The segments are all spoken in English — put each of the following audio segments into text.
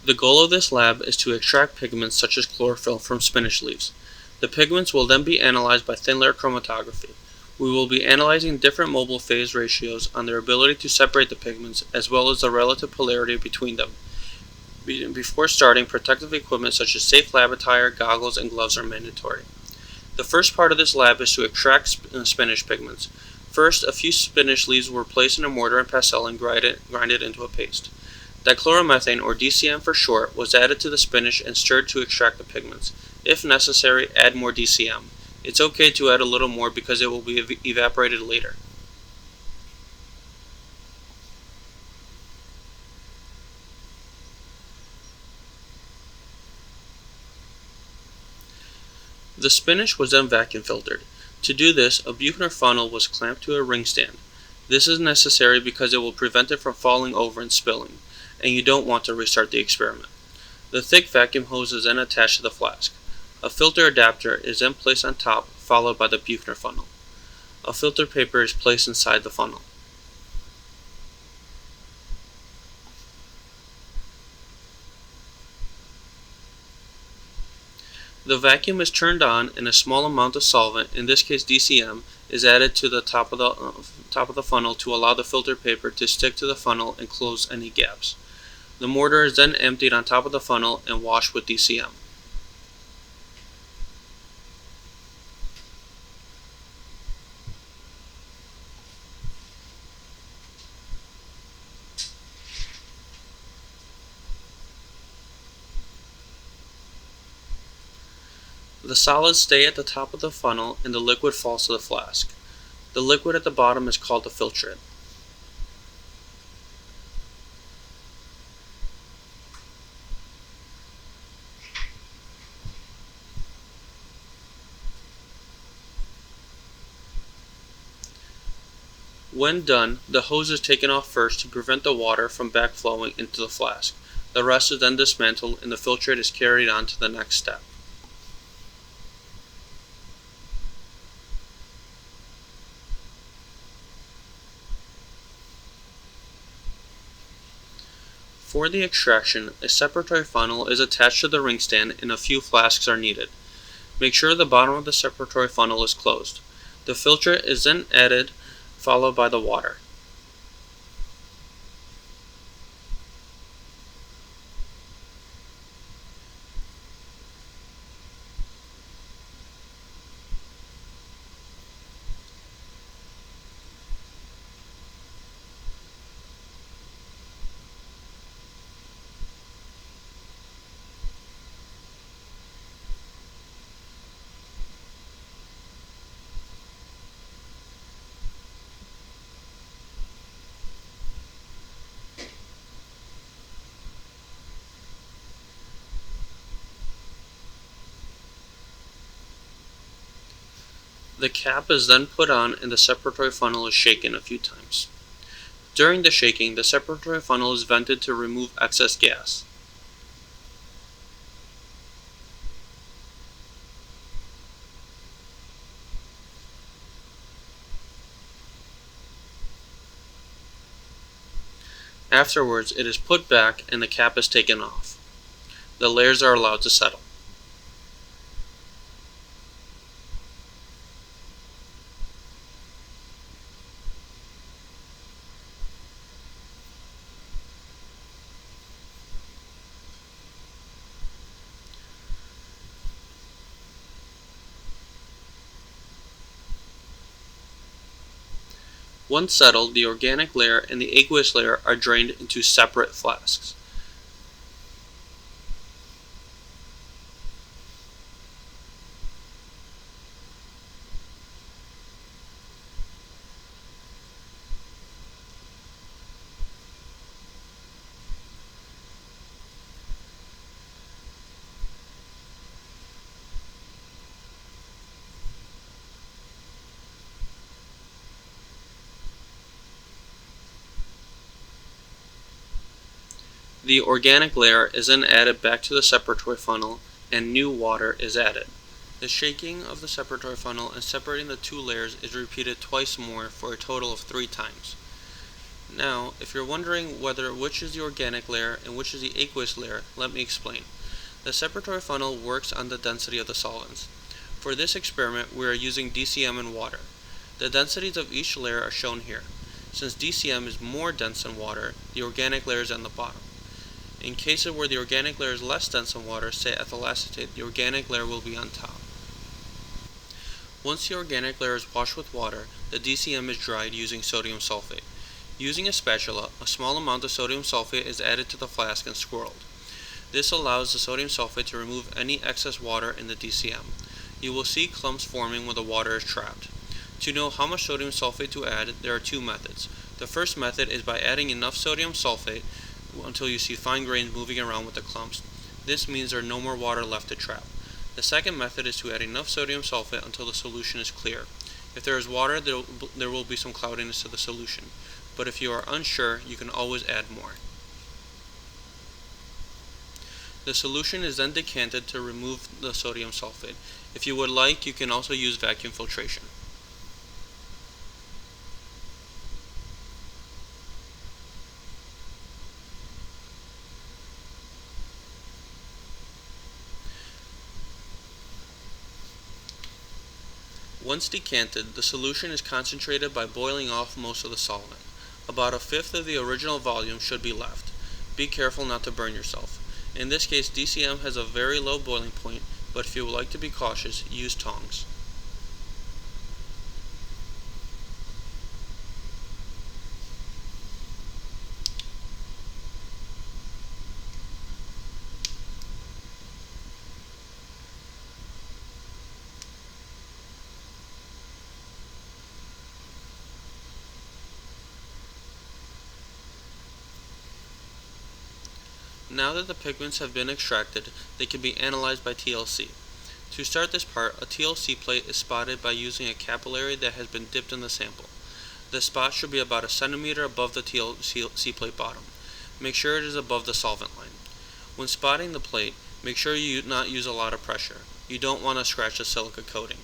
The goal of this lab is to extract pigments such as chlorophyll from spinach leaves. The pigments will then be analyzed by thin layer chromatography. We will be analyzing different mobile phase ratios on their ability to separate the pigments as well as the relative polarity between them. Before starting, protective equipment such as safe lab attire, goggles, and gloves are mandatory. The first part of this lab is to extract spinach pigments. First, a few spinach leaves were placed in a mortar and pestle and grind it into a paste. Dichloromethane, or DCM for short, was added to the spinach and stirred to extract the pigments. If necessary, add more DCM. It's okay to add a little more because it will be evaporated later. The spinach was then vacuum filtered. To do this, a Buchner funnel was clamped to a ring stand. This is necessary because it will prevent it from falling over and spilling, and you don't want to restart the experiment. The thick vacuum hose is then attached to the flask. A filter adapter is then placed on top, followed by the Buchner funnel. A filter paper is placed inside the funnel. The vacuum is turned on and a small amount of solvent, in this case DCM, is added to the top of the funnel to allow the filter paper to stick to the funnel and close any gaps. The mortar is then emptied on top of the funnel and washed with DCM. The solids stay at the top of the funnel and the liquid falls to the flask. The liquid at the bottom is called the filtrate. When done, the hose is taken off first to prevent the water from backflowing into the flask. The rest is then dismantled and the filtrate is carried on to the next step. For the extraction, a separatory funnel is attached to the ring stand and a few flasks are needed. Make sure the bottom of the separatory funnel is closed. The filtrate is then added, followed by the water. The cap is then put on and the separatory funnel is shaken a few times. During the shaking, the separatory funnel is vented to remove excess gas. Afterwards, it is put back and the cap is taken off. The layers are allowed to settle. Once settled, the organic layer and the aqueous layer are drained into separate flasks. The organic layer is then added back to the separatory funnel and new water is added. The shaking of the separatory funnel and separating the two layers is repeated twice more for a total of 3 times. Now, if you're wondering which is the organic layer and which is the aqueous layer, let me explain. The separatory funnel works on the density of the solvents. For this experiment, we are using DCM and water. The densities of each layer are shown here. Since DCM is more dense than water, the organic layer is on the bottom. In cases where the organic layer is less dense than water, say ethyl acetate, the organic layer will be on top. Once the organic layer is washed with water, the DCM is dried using sodium sulfate. Using a spatula, a small amount of sodium sulfate is added to the flask and swirled. This allows the sodium sulfate to remove any excess water in the DCM. You will see clumps forming when the water is trapped. To know how much sodium sulfate to add, there are two methods. The first method is by adding enough sodium sulfate until you see fine grains moving around with the clumps. This means there is no more water left to trap. The second method is to add enough sodium sulfate until the solution is clear. If there is water, there will be some cloudiness to the solution, but if you are unsure, you can always add more. The solution is then decanted to remove the sodium sulfate. If you would like, you can also use vacuum filtration. Once decanted, the solution is concentrated by boiling off most of the solvent. About a fifth of the original volume should be left. Be careful not to burn yourself. In this case, DCM has a very low boiling point, but if you would like to be cautious, use tongs. Now that the pigments have been extracted, they can be analyzed by TLC. To start this part, a TLC plate is spotted by using a capillary that has been dipped in the sample. The spot should be about a centimeter above the TLC plate bottom. Make sure it is above the solvent line. When spotting the plate, make sure you not use a lot of pressure. You don't want to scratch the silica coating.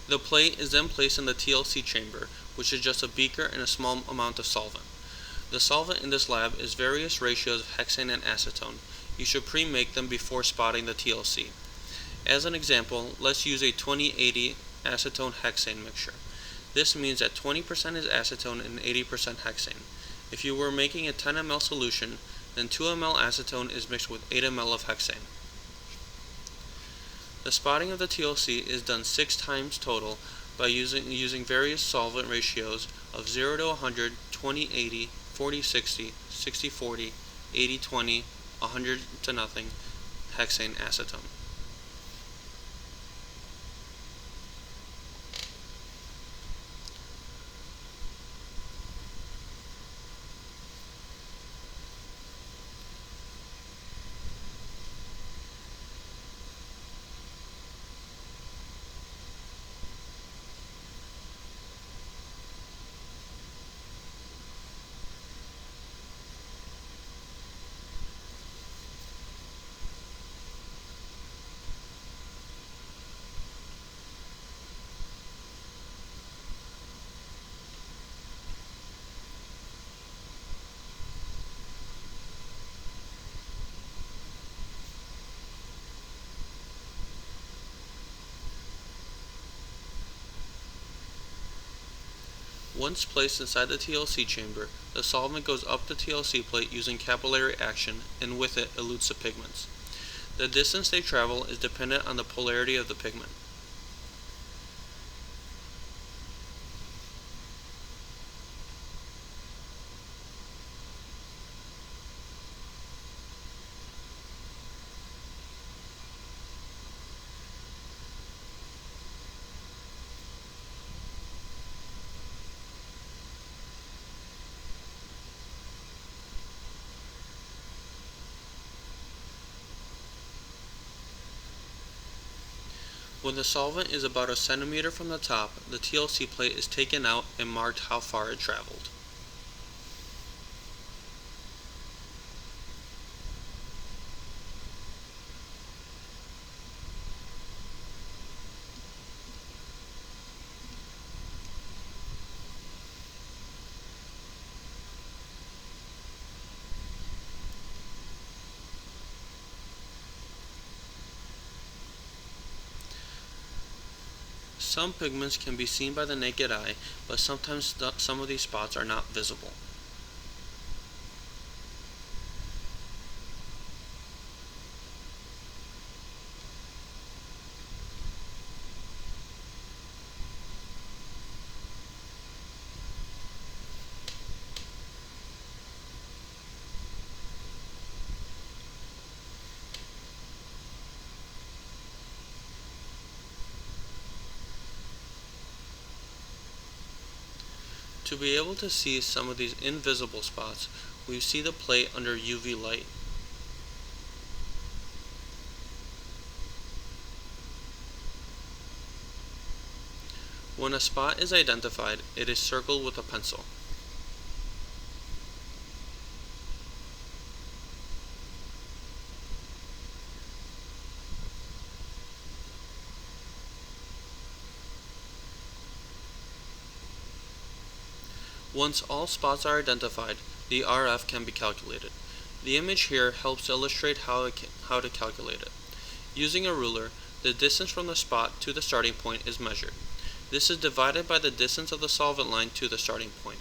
The plate is then placed in the TLC chamber, which is just a beaker and a small amount of solvent. The solvent in this lab is various ratios of hexane and acetone. You should pre-make them before spotting the TLC. As an example, let's use a 20-80 acetone hexane mixture. This means that 20% is acetone and 80% hexane. If you were making a 10 ml solution, then 2 ml acetone is mixed with 8 ml of hexane. The spotting of the TLC is done 6 times total by using various solvent ratios of 0 to 100, 20-80, 40-60, 60-40, 80-20, 100 to nothing, hexane acetone. Once placed inside the TLC chamber, the solvent goes up the TLC plate using capillary action, and with it elutes the pigments. The distance they travel is dependent on the polarity of the pigment. When the solvent is about a centimeter from the top, the TLC plate is taken out and marked how far it traveled. Some pigments can be seen by the naked eye, but sometimes some of these spots are not visible. To be able to see some of these invisible spots, we see the plate under UV light. When a spot is identified, it is circled with a pencil. Once all spots are identified, the RF can be calculated. The image here helps illustrate how to calculate it. Using a ruler, the distance from the spot to the starting point is measured. This is divided by the distance of the solvent line to the starting point.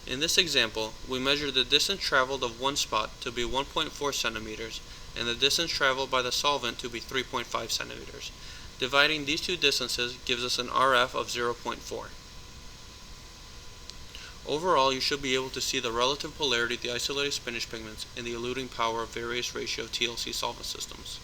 In this example, we measure the distance traveled of one spot to be 1.4 centimeters and the distance traveled by the solvent to be 3.5 centimeters. Dividing these two distances gives us an RF of 0.4. Overall, you should be able to see the relative polarity of the isolated spinach pigments and the eluting power of various ratio TLC solvent systems.